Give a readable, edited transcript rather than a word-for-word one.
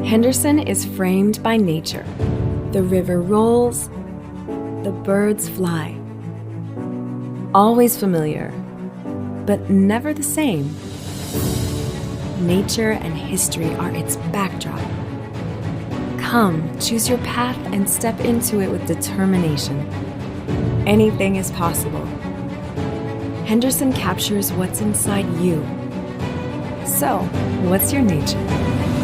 Henderson is framed by nature. The river rolls, the birds fly. Always familiar, but never the same. Nature and history are its backdrop. Come, choose your path and step into it with determination. Anything is possible. Henderson captures what's inside you. So, what's your nature?